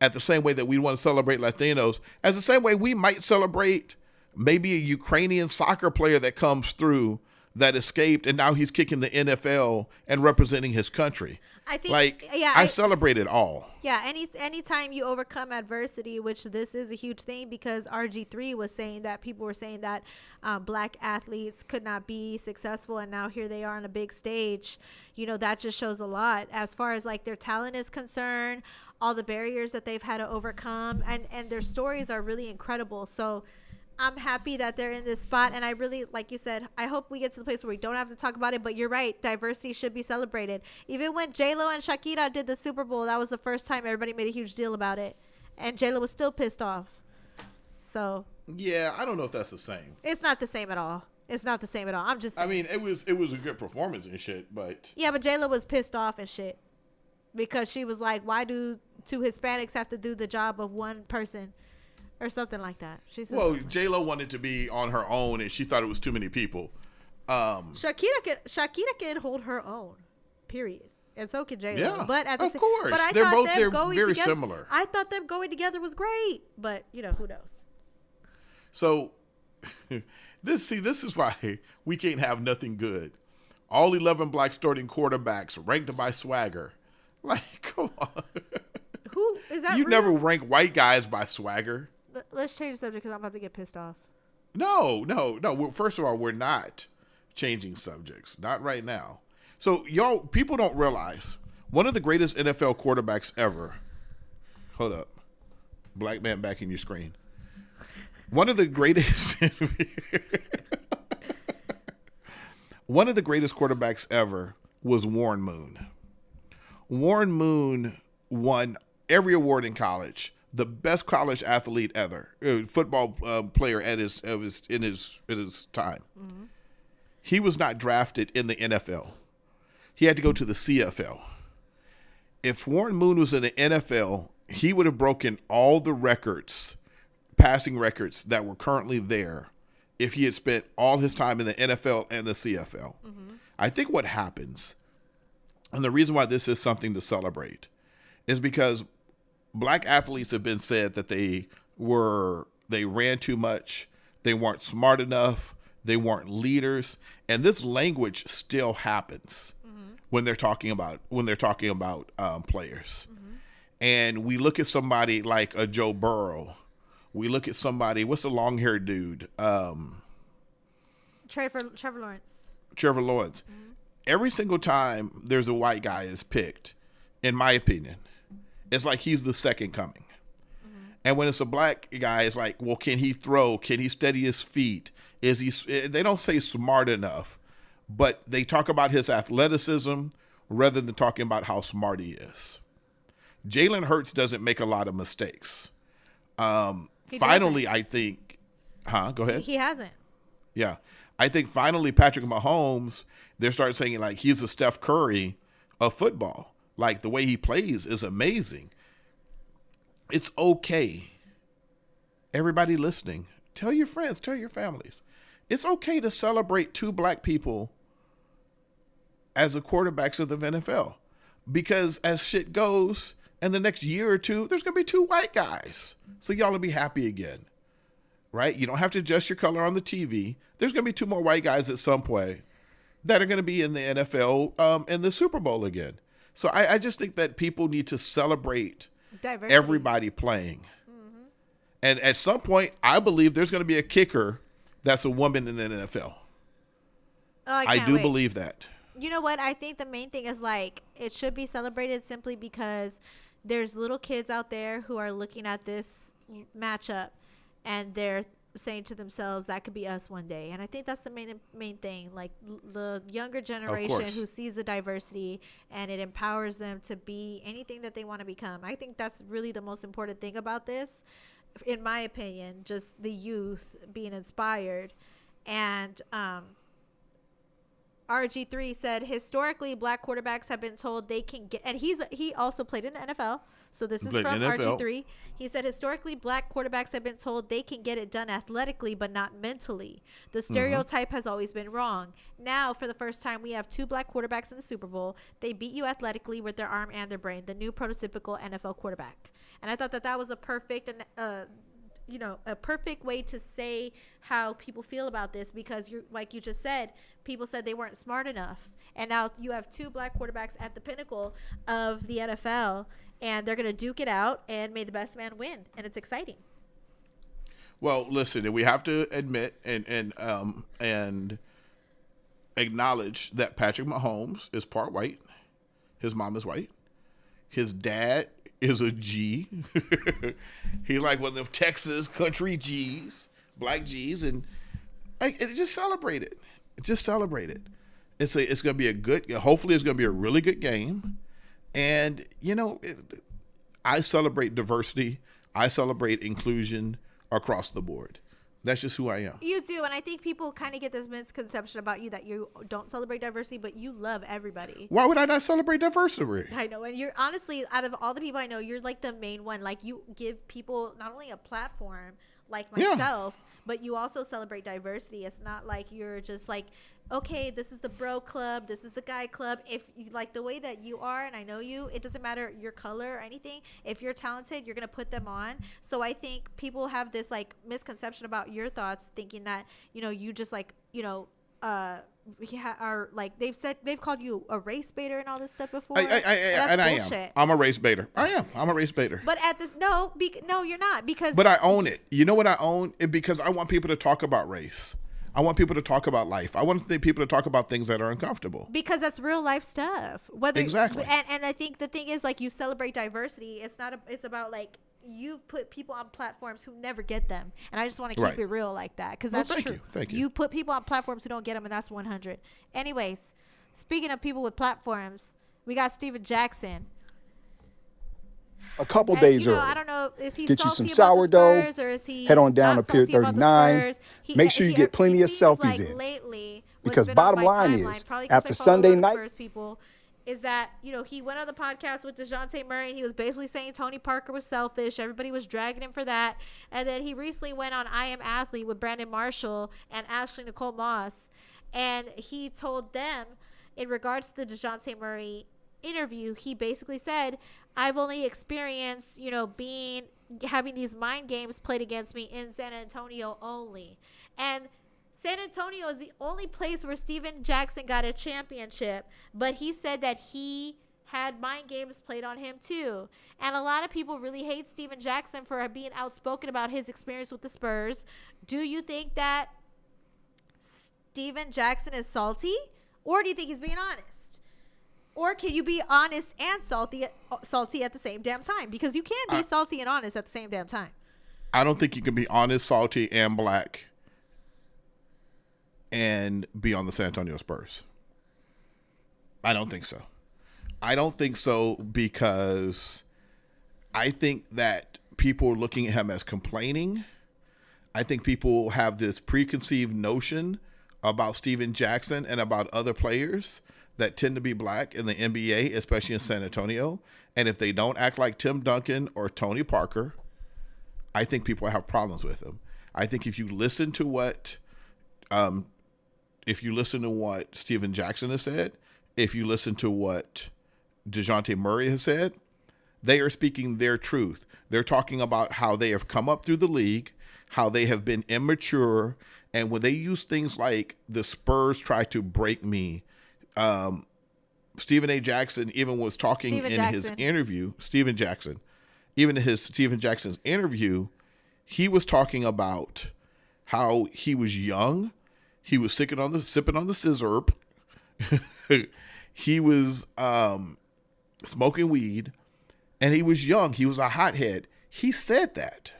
at the same way that we want to celebrate Latinos, as the same way we might celebrate maybe a Ukrainian soccer player that comes through that escaped and now he's kicking the NFL and representing his country. I think, I celebrate it all. Yeah, anytime you overcome adversity, which this is a huge thing, because RG3 was saying that people were saying that black athletes could not be successful, and now here they are on a big stage. That just shows a lot as far as like their talent is concerned, all the barriers that they've had to overcome, and their stories are really incredible. So I'm happy that they're in this spot, and I really, like you said, I hope we get to the place where we don't have to talk about it, but you're right, diversity should be celebrated. Even when J-Lo and Shakira did the Super Bowl, that was the first time everybody made a huge deal about it, and J-Lo was still pissed off. So yeah, I don't know if that's the same. It's not the same at all. I'm just saying. I mean, it was a good performance and shit, but yeah, but J-Lo was pissed off and shit because she was like, why do two Hispanics have to do the job of one person? Or something like that. She said. Well, J-Lo wanted to be on her own, and she thought it was too many people. Shakira can hold her own, period, and so can J-Lo. Yeah, but at the of course, but I they're thought very similar. I thought them going together was great, but who knows? So, this is why we can't have nothing good. All 11 black starting quarterbacks ranked by swagger. Like, come on. Who is that? You never rank white guys by swagger. Let's change the subject because I'm about to get pissed off. No. First of all, we're not changing subjects. Not right now. So, y'all, people don't realize one of the greatest NFL quarterbacks ever. Hold up. Black man back in your screen. One of the greatest quarterbacks ever was Warren Moon. Warren Moon won every award in college. The best college athlete ever, football player in his time. Mm-hmm. He was not drafted in the NFL. He had to go to the CFL. If Warren Moon was in the NFL, he would have broken all the records, passing records that were currently there, if he had spent all his time in the NFL and the CFL. Mm-hmm. I think what happens, and the reason why this is something to celebrate, is because black athletes have been said that they ran too much, they weren't smart enough, they weren't leaders, and this language still happens when they're talking about players. Mm-hmm. And we look at somebody like a Joe Burrow. We look at somebody, what's the long-haired dude? Trevor Lawrence. Trevor Lawrence. Mm-hmm. Every single time there's a white guy is picked, in my opinion, it's like he's the second coming. Mm-hmm. And when it's a black guy, it's like, well, can he throw? Can he steady his feet? They don't say smart enough, but they talk about his athleticism rather than talking about how smart he is. Jalen Hurts doesn't make a lot of mistakes. Finally, I think, go ahead. He hasn't. Yeah. I think finally Patrick Mahomes, they're starting saying like he's a Steph Curry of football. Like the way he plays is amazing. It's okay. Everybody listening, tell your friends, tell your families. It's okay to celebrate two black people as the quarterbacks of the NFL. Because as shit goes, in the next year or two, there's going to be two white guys. So y'all will be happy again. Right? You don't have to adjust your color on the TV. There's going to be two more white guys at some point that are going to be in the NFL in the Super Bowl again. So I just think that people need to celebrate diversity. Everybody playing. Mm-hmm. And at some point, I believe there's going to be a kicker that's a woman in the NFL. Oh, I do believe that. You know what? I think the main thing is like it should be celebrated simply because there's little kids out there who are looking at this matchup and they're saying to themselves that could be us one day. And I think that's the main thing, like the younger generation who sees the diversity and it empowers them to be anything that they want to become. I think that's really the most important thing about this, in my opinion, just the youth being inspired. And RG3 said historically black quarterbacks have been told they can get, and he also played in the NFL. So this is from RG3. He said historically black quarterbacks have been told they can get it done athletically but not mentally. The stereotype has always been wrong. Now for the first time we have two black quarterbacks in the Super Bowl. They beat you athletically with their arm and their brain. The new prototypical NFL quarterback. And I thought that was a perfect a perfect way to say how people feel about this, because you're like you just said, people said they weren't smart enough, and now you have two black quarterbacks at the pinnacle of the NFL, and they're gonna duke it out, and may the best man win, and it's exciting. Well, listen, we have to admit and acknowledge that Patrick Mahomes is part white. His mom is white. His dad is a G. He like one of them Texas country G's, black G's, and just celebrate it. Just celebrate it. It's going to be a good. Hopefully, it's going to be a really good game. And I celebrate diversity. I celebrate inclusion across the board. That's just who I am. You do, and I think people kind of get this misconception about you that you don't celebrate diversity, but you love everybody. Why would I not celebrate diversity? I know, and you're honestly, out of all the people I know, you're like the main one. Like you give people not only a platform, like myself, but you also celebrate diversity. It's not like you're just like, okay, this is the bro club, this is the guy club. If you like the way that you are, and I know you, it doesn't matter your color or anything. If you're talented, you're going to put them on. So I think people have this like misconception about your thoughts, thinking that, you just like, are like they've called you a race baiter and all this stuff before. And I am. I'm a race baiter. I'm a race baiter. But at this, no, you're not, because. But I own it. You know what I own? Because I want people to talk about race. I want people to talk about life. I want people to talk about things that are uncomfortable. Because that's real life stuff. Exactly. And I think the thing is, like, you celebrate diversity. It's about, like, you've put people on platforms who never get them. And I just want to keep it real like that. Because that's true. Thank you. You put people on platforms who don't get them, and that's 100. Anyways, speaking of people with platforms, we got Steven Jackson. A couple days early. I don't know. Is he get you salty some about sourdough. The Spurs, or is he head on down to Pier 39. Make sure you get plenty of selfies like in. Lately, because bottom line is, after Sunday night, Spurs people, is that, he went on the podcast with DeJounte Murray and he was basically saying Tony Parker was selfish. Everybody was dragging him for that. And then he recently went on I Am Athlete with Brandon Marshall and Ashley Nicole Moss, and he told them in regards to the DeJounte Murray interview, he basically said, I've only experienced, having these mind games played against me in San Antonio only. And San Antonio is the only place where Steven Jackson got a championship, but he said that he had mind games played on him too. And a lot of people really hate Steven Jackson for being outspoken about his experience with the Spurs. Do you think that Steven Jackson is salty, or do you think he's being honest? Or can you be honest and salty at the same damn time? Because you can be salty and honest at the same damn time. I don't think you can be honest, salty, and black and be on the San Antonio Spurs. I don't think so. I don't think so because I think that people are looking at him as complaining. I think people have this preconceived notion about Steven Jackson and about other players that tend to be black in the NBA, especially in San Antonio. And if they don't act like Tim Duncan or Tony Parker, I think people have problems with them. I think if you listen to what Steven Jackson has said, if you listen to what DeJounte Murray has said, they are speaking their truth. They're talking about how they have come up through the league, how they have been immature, and when they use things like the Spurs try to break me, Stephen Jackson's interview, Steven Jackson's interview, he was talking about how he was young. He was sipping on the scissor. He was smoking weed, and he was young. He was a hothead. He said that.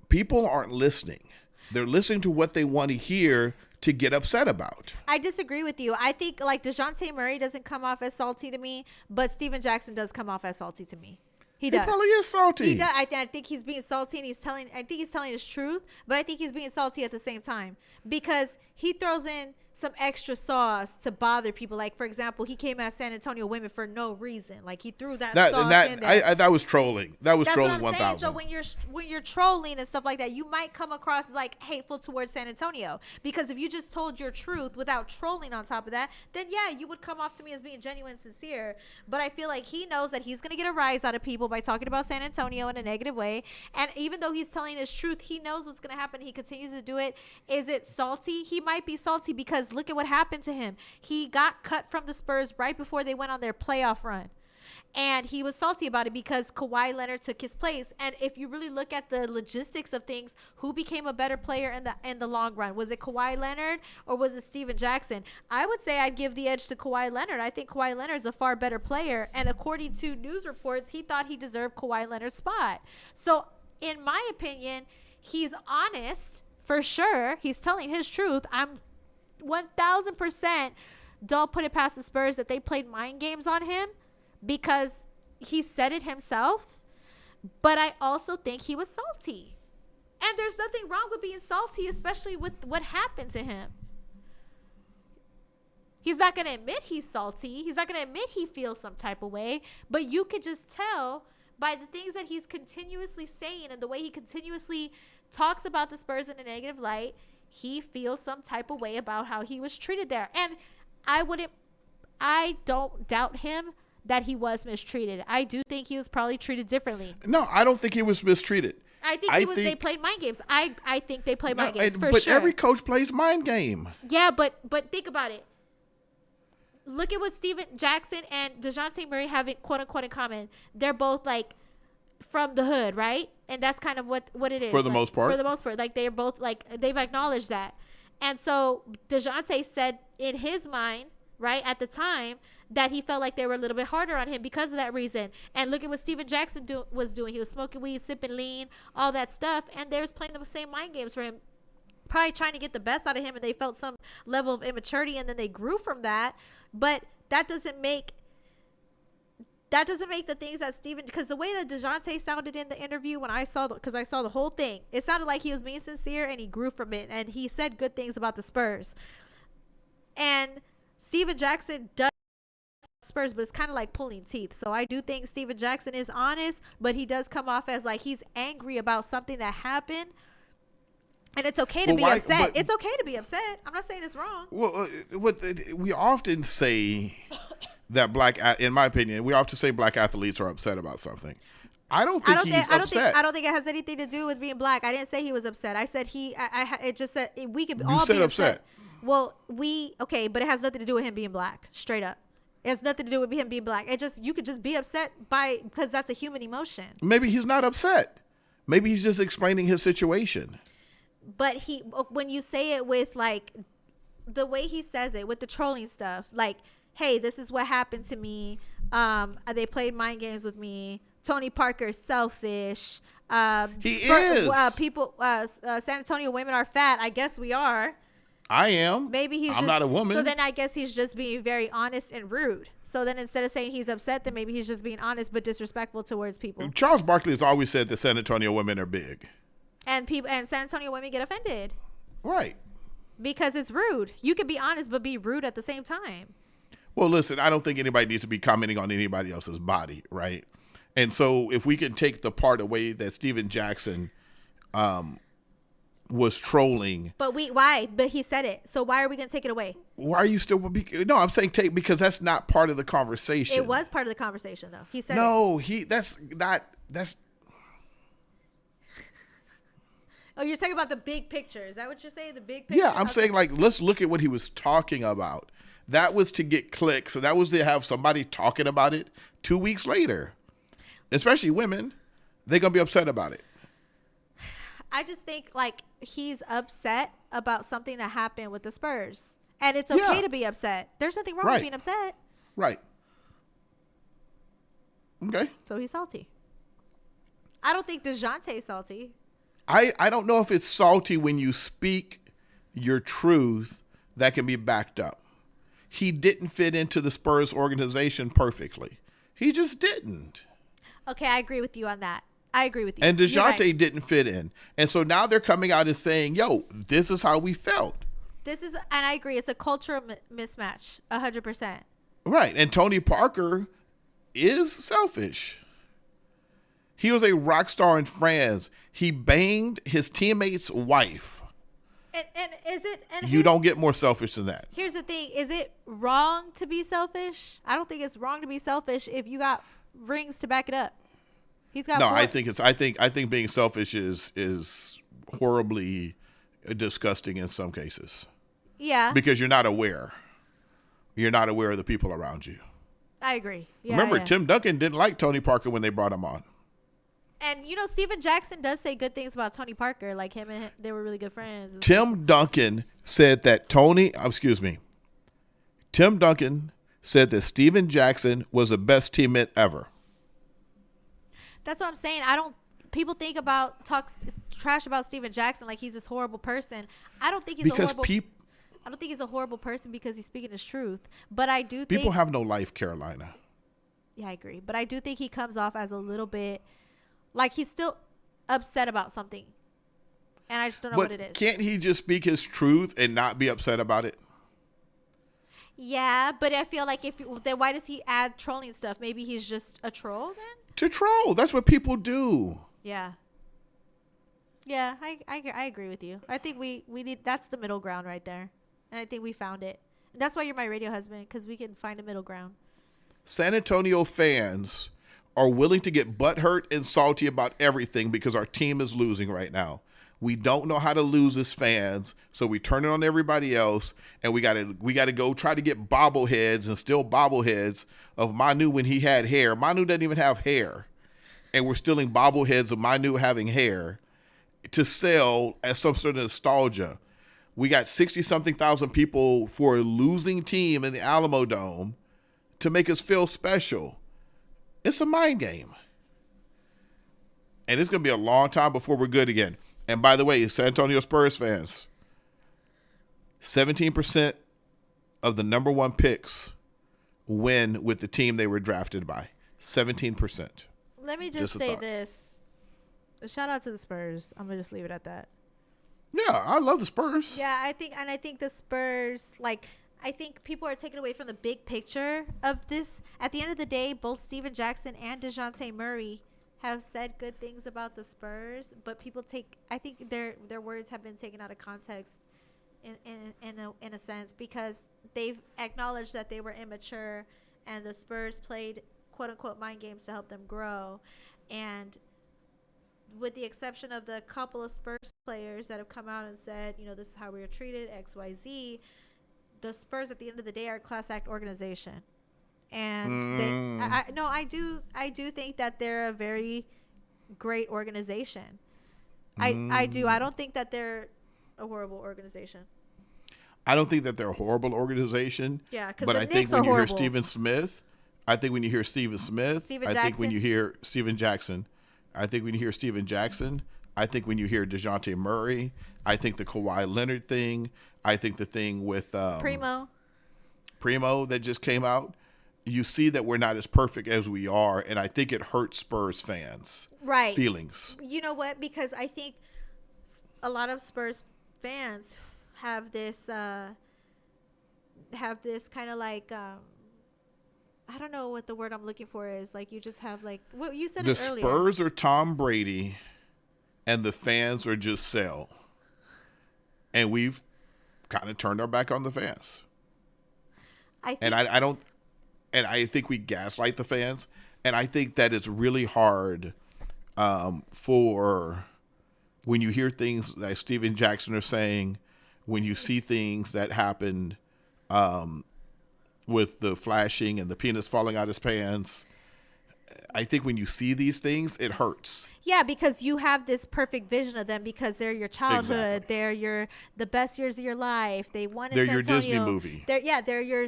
People aren't listening. They're listening to what they want to hear to get upset about. I disagree with you. I think like DeJounte Murray doesn't come off as salty to me, but Steven Jackson does come off as salty to me. He does. He probably is salty. He does. I think he's being salty, and I think he's telling his truth, but I think he's being salty at the same time because he throws in some extra sauce to bother people. Like, for example, he came at San Antonio women for no reason. Like, he threw that sauce in there. That was trolling. That's trolling 1,000. So when you're trolling and stuff like that, you might come across as like hateful towards San Antonio, because if you just told your truth without trolling on top of that, then yeah, you would come off to me as being genuine and sincere. But I feel like he knows that he's going to get a rise out of people by talking about San Antonio in a negative way. And even though he's telling his truth, he knows what's going to happen. He continues to do it. Is it salty? He might be salty because look at what happened to him. He got cut from the Spurs right before they went on their playoff run. And he was salty about it because Kawhi Leonard took his place. And if you really look at the logistics of things, who became a better player in the long run? Was it Kawhi Leonard or was it Steven Jackson? I would say I'd give the edge to Kawhi Leonard. I think Kawhi Leonard is a far better player. And according to news reports, he thought he deserved Kawhi Leonard's spot. So in my opinion, he's honest for sure. He's telling his truth. I'm 1,000% don't put it past the Spurs that they played mind games on him, because he said it himself. But I also think he was salty, and there's nothing wrong with being salty, especially with what happened to him. He's not going to admit he's salty. He's not going to admit he feels some type of way, but you could just tell by the things that he's continuously saying and the way he continuously talks about the Spurs in a negative light. He feels some type of way about how he was treated there. And I don't doubt him that he was mistreated. I do think he was probably treated differently. No, I don't think he was mistreated. I think they played mind games. I think they played mind games for sure. But every coach plays mind game. Yeah, but think about it. Look at what Steven Jackson and DeJounte Murray have in, quote unquote, in common. They're both like from the hood, right? And that's kind of what it is. For the most part. For the most part. Like, they're both, like, they've acknowledged that. And so DeJounte said in his mind, right, at the time, that he felt like they were a little bit harder on him because of that reason. And look at what Steven Jackson was doing. He was smoking weed, sipping lean, all that stuff. And they was playing the same mind games for him, probably trying to get the best out of him. And they felt some level of immaturity, and then they grew from that. But that doesn't make the things that Steven, because the way that DeJounte sounded in the interview when I saw the whole thing, it sounded like he was being sincere and he grew from it. And he said good things about the Spurs. And Steven Jackson does Spurs, but it's kind of like pulling teeth. So I do think Steven Jackson is honest, but he does come off as like he's angry about something that happened. And it's okay to be upset. It's okay to be upset. I'm not saying it's wrong. Well, we often say that in my opinion, we often say black athletes are upset about something. I don't think he's upset. I don't think it has anything to do with being black. I didn't say he was upset. I said it just said we could all be upset. Well, but it has nothing to do with him being black. Straight up. It has nothing to do with him being black. You could just be upset because that's a human emotion. Maybe he's not upset. Maybe he's just explaining his situation. But when you say it with like the way he says it with the trolling stuff, like, hey, this is what happened to me. They played mind games with me. Tony Parker's selfish. He is. San Antonio women are fat. I guess we are. I am. Maybe I'm not a woman. So then I guess he's just being very honest and rude. So then instead of saying he's upset, then maybe he's just being honest but disrespectful towards people. Charles Barkley has always said that San Antonio women are big. And San Antonio women get offended. Right. Because it's rude. You can be honest but be rude at the same time. Well, listen, I don't think anybody needs to be commenting on anybody else's body, right? And so if we can take the part away that Steven Jackson was trolling. But why? But he said it. So why are we going to take it away? Why are you still? No, I'm saying take, because that's not part of the conversation. It was part of the conversation, though. He said no, that's Oh, you're talking about the big picture. Is that what you're saying? The big picture? Yeah, I'm saying, like, let's look at what he was talking about. That was to get clicks, and that was to have somebody talking about it 2 weeks later. Especially women, they're going to be upset about it. I just think, like, he's upset about something that happened with the Spurs. And it's okay to be upset. There's nothing wrong with being upset. Right. Okay. So he's salty. I don't think DeJounte's salty. I don't know if it's salty when you speak your truth that can be backed up. He didn't fit into the Spurs organization perfectly. He just didn't. Okay, I agree with you on that. I agree with you. And DeJounte didn't fit in. And so now they're coming out and saying, yo, this is how we felt. And I agree. It's a cultural mismatch, 100%. Right. And Tony Parker is selfish. He was a rock star in France. He banged his teammate's wife. And is it? And you don't get more selfish than that. Here's the thing: is it wrong to be selfish? I don't think it's wrong to be selfish if you got rings to back it up. He's got. No, I think being selfish is horribly disgusting in some cases. Yeah. Because you're not aware. You're not aware of the people around you. I agree. Yeah, remember, Tim Duncan didn't like Tony Parker when they brought him on. And, Steven Jackson does say good things about Tony Parker. Like him and they were really good friends. Tim Duncan said that Tim Duncan said that Steven Jackson was the best teammate ever. That's what I'm saying. People talk trash about Steven Jackson like he's this horrible person. I don't think he's I don't think he's a horrible person because he's speaking his truth. But I do think people have no life, Carolina. Yeah, I agree. But I do think he comes off as a little bit like he's still upset about something. And I just don't know what it is. Can't he just speak his truth and not be upset about it? Yeah, but I feel like then why does he add trolling stuff? Maybe he's just a troll then? To troll. That's what people do. Yeah. Yeah, I agree with you. I think we need, that's the middle ground right there. And I think we found it. And that's why you're my radio husband, because we can find a middle ground. San Antonio fans are willing to get butthurt and salty about everything because our team is losing right now. We don't know how to lose as fans, so we turn it on everybody else, and we gotta go try to get bobbleheads and still bobbleheads of Manu when he had hair. Manu doesn't even have hair, and we're stealing bobbleheads of Manu having hair to sell as some sort of nostalgia. We got 60-something thousand people for a losing team in the Alamo Dome to make us feel special. It's a mind game. And it's going to be a long time before we're good again. And by the way, San Antonio Spurs fans, 17% of the number one picks win with the team they were drafted by. 17%. Let me just say this. A shout out to the Spurs. I'm going to just leave it at that. Yeah, I love the Spurs. Yeah, I think the Spurs, like, I think people are taken away from the big picture of this. At the end of the day, both Steven Jackson and DeJounte Murray have said good things about the Spurs, but I think their words have been taken out of context in a sense, because they've acknowledged that they were immature and the Spurs played quote unquote mind games to help them grow. And with the exception of the couple of Spurs players that have come out and said, this is how we were treated, XYZ, the Spurs at the end of the day are a class act organization. And I do think that they're a very great organization. I do. I don't think that they're a horrible organization. I don't think that they're a horrible organization. Yeah, because but I think when you hear Steven Smith, I think when you hear Steven Smith, I think when you hear Steven Jackson, I think when you hear Steven Jackson, I think when you hear DeJounte Murray, I think the Kawhi Leonard thing, I think the thing with Primo that just came out, you see that we're not as perfect as we are, and I think it hurts Spurs fans' feelings. You know what? Because I think a lot of Spurs fans have this kind of like I don't know what the word I'm looking for is. Like, you just have like what you said it earlier. The Spurs are Tom Brady, and the fans are just Sale, and we've kind of turned our back on the fans. I think we gaslight the fans, and I think that it's really hard for when you hear things that Steven Jackson are saying, when you see things that happened with the flashing and the penis falling out his pants. I think when you see these things, it hurts. Yeah, because you have this perfect vision of them because they're your childhood. Exactly. They're the best years of your life. They won in San Antonio. They're your Disney movie. They're your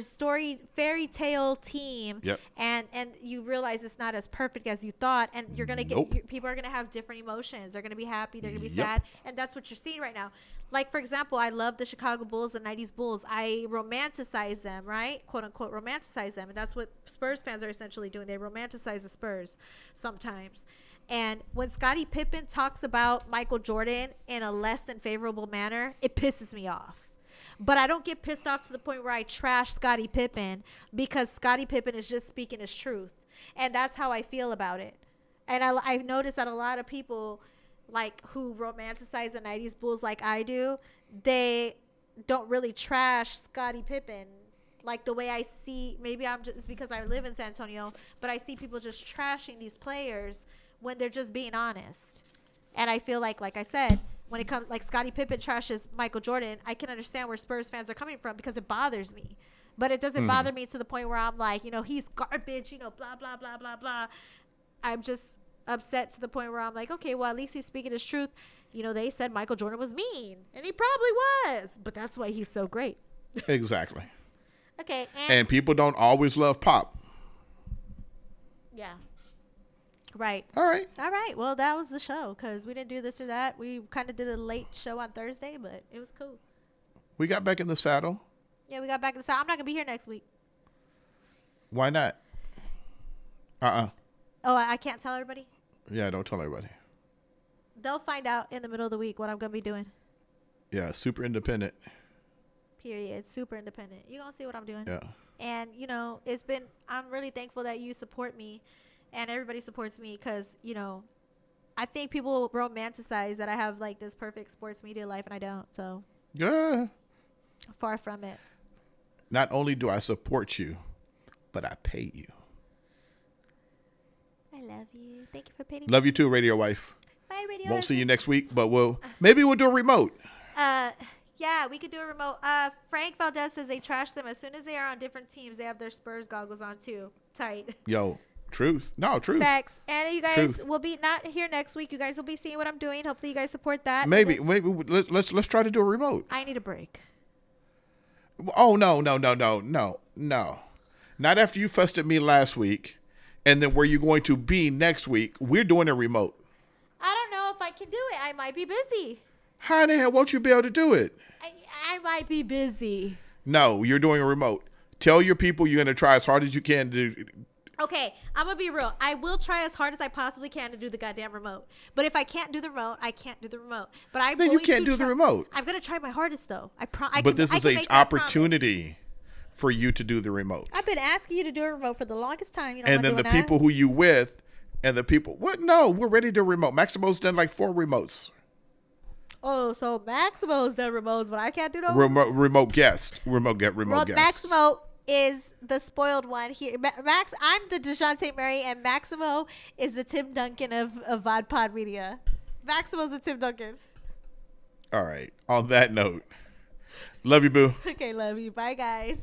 fairy tale team. Yep. And you realize it's not as perfect as you thought, and you're gonna get people are gonna have different emotions. They're gonna be happy. They're gonna be sad, and that's what you're seeing right now. Like, for example, I love the Chicago Bulls, the 90s Bulls. I romanticize them, right? Quote unquote romanticize them, and that's what Spurs fans are essentially doing. They romanticize the Spurs sometimes. And when Scottie Pippen talks about Michael Jordan in a less than favorable manner, it pisses me off. But I don't get pissed off to the point where I trash Scottie Pippen, because Scottie Pippen is just speaking his truth. And that's how I feel about it. And I've noticed that a lot of people, like, who romanticize the 90s Bulls like I do, they don't really trash Scottie Pippen like the way I see. Maybe I'm just because I live in San Antonio, but I see people just trashing these players when they're just being honest. And I feel like I said, when it comes, like, Scottie Pippen trashes Michael Jordan, I can understand where Spurs fans are coming from, because it bothers me. But it doesn't bother me to the point where I'm like, he's garbage, blah, blah, blah, blah, blah. I'm just upset to the point where I'm like, okay, well, at least he's speaking his truth. They said Michael Jordan was mean, and he probably was, but that's why he's so great. Exactly. Okay. And people don't always love pop. Yeah. Right. All right. Well, that was the show, because we didn't do this or that. We kind of did a late show on Thursday, but it was cool. We got back in the saddle. Yeah, we got back in the saddle. I'm not going to be here next week. Why not? Oh, I can't tell everybody? Yeah, don't tell everybody. They'll find out in the middle of the week what I'm going to be doing. Yeah, super independent. Period. Super independent. You're going to see what I'm doing. Yeah. And, I'm really thankful that you support me. And everybody supports me, because, I think people romanticize that I have, like, this perfect sports media life, and I don't. So, yeah, far from it. Not only do I support you, but I pay you. I love you. Thank you for paying me. Love you too, Radio Wife. Bye, Radio Won't Wife. see you next week, but maybe we'll do a remote. Yeah, we could do a remote. Frank Valdez says they trash them as soon as they are on different teams. They have their Spurs goggles on too. Tight. Yo. Truth. No, truth. Facts. And you guys will be not here next week. You guys will be seeing what I'm doing. Hopefully you guys support that. Maybe let's try to do a remote. I need a break. Oh no. Not after you fussed at me last week, and then where you going to be next week. We're doing a remote. I don't know if I can do it. I might be busy. How the hell won't you be able to do it? I might be busy. No, you're doing a remote. Tell your people you're going to try as hard as you can to do. Okay, I'm going to be real. I will try as hard as I possibly can to do the goddamn remote. But if I can't do the remote, I can't do the remote. But then you can't do the remote. I'm going to try my hardest, though. But this is an opportunity for you to do the remote. I've been asking you to do a remote for the longest time. You know, and then the people who you with and the people, what? No, we're ready to remote. Maximo's done like 4 remotes. Oh, so Maximo's done remotes, but I can't do no remote guest. Remote guest. Maximo is the spoiled one here. I'm the DeJounte Murray, and Maximo is the Tim Duncan of VOD Pod Media. Maximo's the Tim Duncan. All right. On that note, love you, boo. Okay, love you. Bye, guys.